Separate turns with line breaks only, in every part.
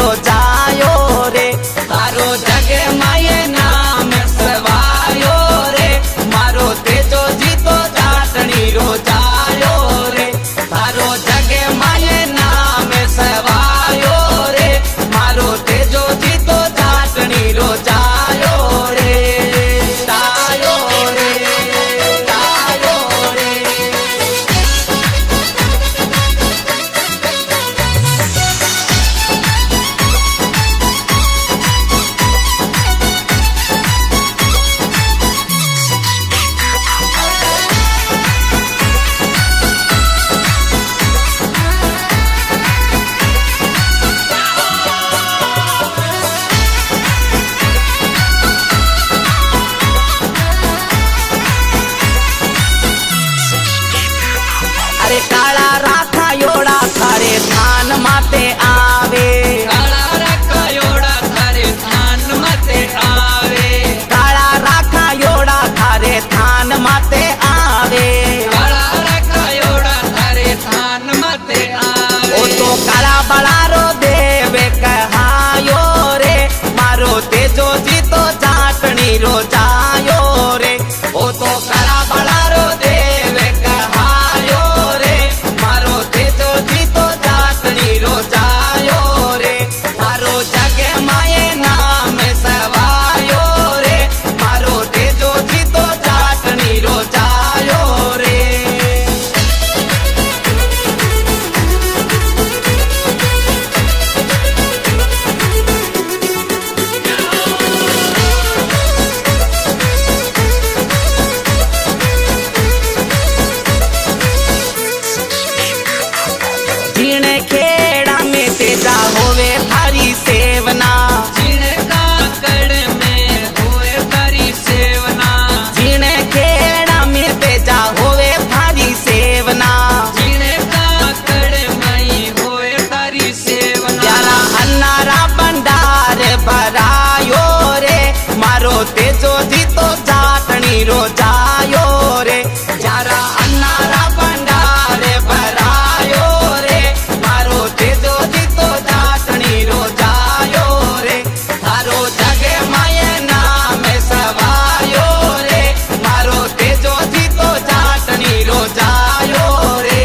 रोजायो रे तारो जगे माये नाम सवायो रे मारो तेजो जीतो जाटनी रोजायो रे तारो जगे माये नाम सवायो रे मारो तेजो जीतो जाटनी रोजायो रे तायो रे तायो रे अरे काला राखा योड़ा थारे थान माते आवे
काला राखा योड़ा थारे थान माते आवे
काला राखा योड़ा थारे थान माते आवे
काला राखा योड़ा थारे थान माते आवे
ओ तो काला बलारो देवे कहायो रे मारो तेजो जीतो जाटनी रोजायो रे ओ तो काला बलारो देवे कहायो रे मारो तेजो जीतो जाटनी रोजायो रे मारो जगे माये नाम सवायो रे मारो तेजो जीतो जाटनी रोजायो रे जीने खेड़ा में तेजा होवे थारी सेवना
जीने काकड़ में होए तारी सेवना
जीने खेड़ा में तेजा होवे थारी सेवना
जीने काकड़ में होए तारी सेवना
यारा अन्नारा भंडार भरायो रे मारो तेजो जीतो जाटनी रोजायो रे यारा अन्नारा भंडार भरायो रे मारो तेजो जीतो जाटनी रोजायो रे थारो जगे माये नाम सवायो रे मारो तेजो जीतो जाटनी रोजायो रे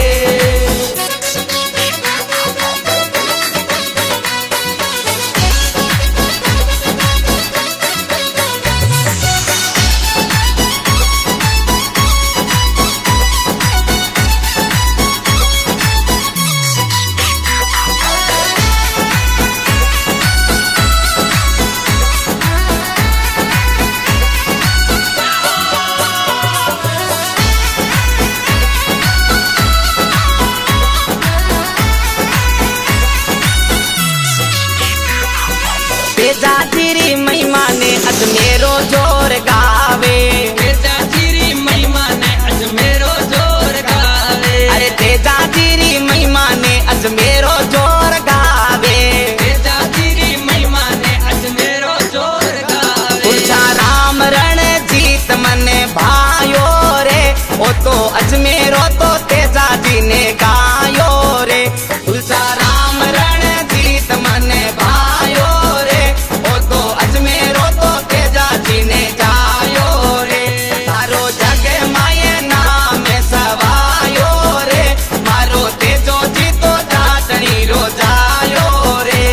तेजा तेरी महिमा ने अजमेरो जोर गावे
तेजा तेरी महिमा ने अजमेरो जोर गावे
अरे तेजा तेरी महिमा ने अजमेरो जोर गावे
तेजा तेरी महिमा ने अजमेरो जोर गावे
पूछा राम रण जीत मने भायो रे ओ तो अजमेरो तो तेजा जी ने गायो रे पूछा राम रण जीत मने भायो रे ओ तो अजमेरो तो तेजा जी ने गायो रे तारो जगे माये नाम सवायो रे मारो तेजो जीतो जाटनी रोजायो रे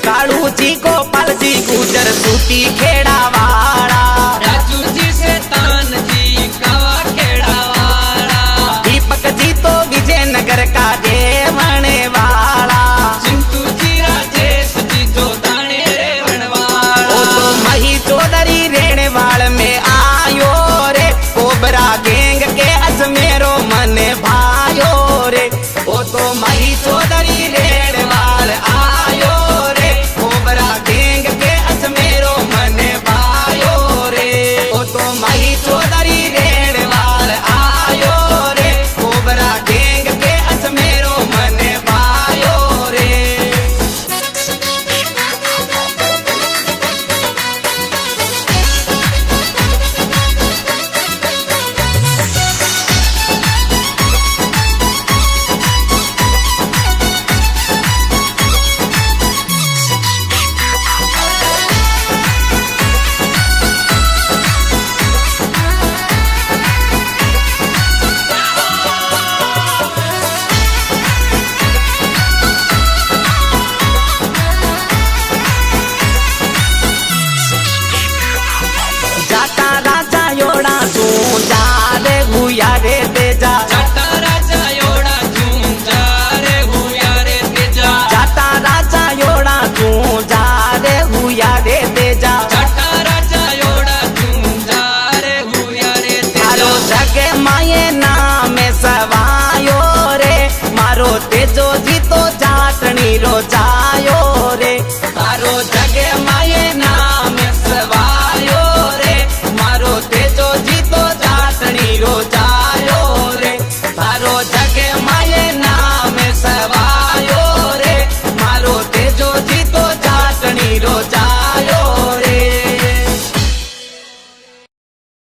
कालू जी गोपाल जी गुजर सूती खेड़ा वाला
राजू जी से तान जी कावा खेड़ा वाला
दीपक जी तो विजयनगर का देवने वाला
चिंटू जी राजेश जी जो दाने रेवण
ओ
वाला
तो मही चौधरी रेणवाल में आयो रे कोबरा गैंग के अजमेरो मने भायो रे ओ तो मही चौधरी रेणवाल आयो रे कोबरा गैंग के अजमेरो मने भायो रे ओ तो मही चौधरी रेणवाल आयो रे कोबरा गैंग के अजमेरो मने भायो तेजो जी तो जाटनी रो